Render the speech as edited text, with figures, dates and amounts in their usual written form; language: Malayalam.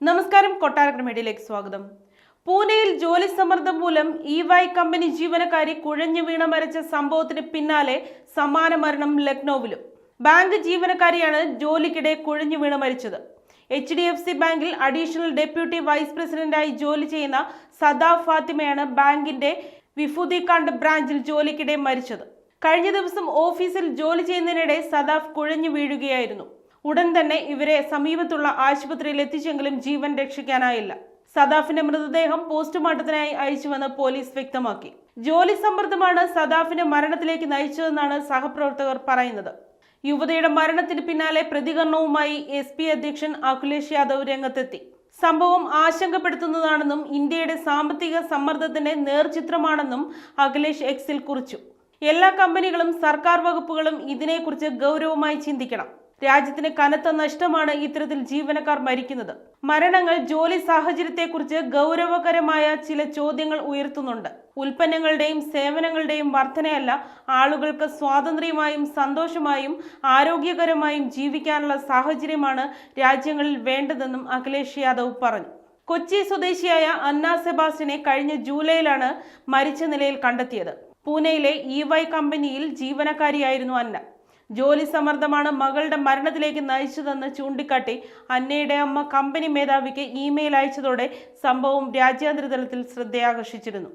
നമസ്കാരം, കൊട്ടാരക്കര മീഡിയയിലേക്ക് സ്വാഗതം. പൂനെയിൽ ജോലി സമ്മർദ്ദം മൂലം EY കമ്പനി ജീവനക്കാരി കുഴഞ്ഞു വീണ മരിച്ച സംഭവത്തിന് പിന്നാലെ സമാന മരണം ലക്നൌവിലും. ബാങ്ക് ജീവനക്കാരിയാണ് ജോലിക്കിടെ കുഴഞ്ഞു വീണ മരിച്ചത്. HDFC ബാങ്കിൽ അഡീഷണൽ ഡെപ്യൂട്ടി വൈസ് പ്രസിഡന്റായി ജോലി ചെയ്യുന്ന സദാഫ് ഫാത്തിമയാണ് ബാങ്കിന്റെ വിഫുദിഖണ്ഡ് ബ്രാഞ്ചിൽ ജോലിക്കിടെ മരിച്ചത്. കഴിഞ്ഞ ദിവസം ഓഫീസിൽ ജോലി ചെയ്യുന്നതിനിടെ സദാഫ് കുഴഞ്ഞു വീഴുകയായിരുന്നു. ഉടൻ തന്നെ ഇവരെ സമീപത്തുള്ള ആശുപത്രിയിൽ എത്തിച്ചെങ്കിലും ജീവൻ രക്ഷിക്കാനായില്ല. സദാഫിന്റെ മൃതദേഹം പോസ്റ്റ്മോർട്ടത്തിനായി അയച്ചുവെന്ന് പോലീസ് വ്യക്തമാക്കി. ജോലി സമ്മർദ്ദമാണ് സദാഫിന്റെ മരണത്തിലേക്ക് നയിച്ചതെന്നാണ് സഹപ്രവർത്തകർ പറയുന്നത്. യുവതിയുടെ മരണത്തിന് പിന്നാലെ പ്രതികരണവുമായി SP അധ്യക്ഷൻ അഖിലേഷ് യാദവ് രംഗത്തെത്തി. സംഭവം ആശങ്കപ്പെടുത്തുന്നതാണെന്നും ഇന്ത്യയുടെ സാമ്പത്തിക സമ്മർദ്ദത്തിന്റെ നേർചിത്രമാണെന്നും അഖിലേഷ് Xൽ കുറിച്ചു. എല്ലാ കമ്പനികളും സർക്കാർ വകുപ്പുകളും ഇതിനെക്കുറിച്ച് ഗൗരവമായി ചിന്തിക്കണം. രാജ്യത്തിന് കനത്ത നഷ്ടമാണ് ഇത്തരത്തിൽ ജീവനക്കാർ മരിക്കുന്നത്. മരണങ്ങൾ ജോലി സാഹചര്യത്തെക്കുറിച്ച് ഗൗരവകരമായ ചില ചോദ്യങ്ങൾ ഉയർത്തുന്നുണ്ട്. ഉൽപ്പന്നങ്ങളുടെയും സേവനങ്ങളുടെയും വർധനയല്ല, ആളുകൾക്ക് സ്വാതന്ത്ര്യമായും സന്തോഷമായും ആരോഗ്യകരമായും ജീവിക്കാനുള്ള സാഹചര്യമാണ് രാജ്യങ്ങളിൽ വേണ്ടതെന്നും അഖിലേഷ് യാദവ് പറഞ്ഞു. കൊച്ചി സ്വദേശിയായ അന്ന സെബാസ്റ്റ്യനെ കഴിഞ്ഞ ജൂലൈയിലാണ് മരിച്ച നിലയിൽ കണ്ടെത്തിയത്. പൂനെയിലെ EY കമ്പനിയിൽ ജീവനക്കാരിയായിരുന്നു അന്ന. ജോലി സമ്മർദ്ദമാണ് മകളുടെ മരണത്തിലേക്ക് നയിച്ചതെന്ന് ചൂണ്ടിക്കാട്ടി അന്നയുടെ അമ്മ കമ്പനി മേധാവിക്ക് ഇമെയിൽ അയച്ചതോടെ സംഭവം രാജ്യാന്തര തലത്തിൽ ശ്രദ്ധയാകർഷിച്ചിരുന്നു.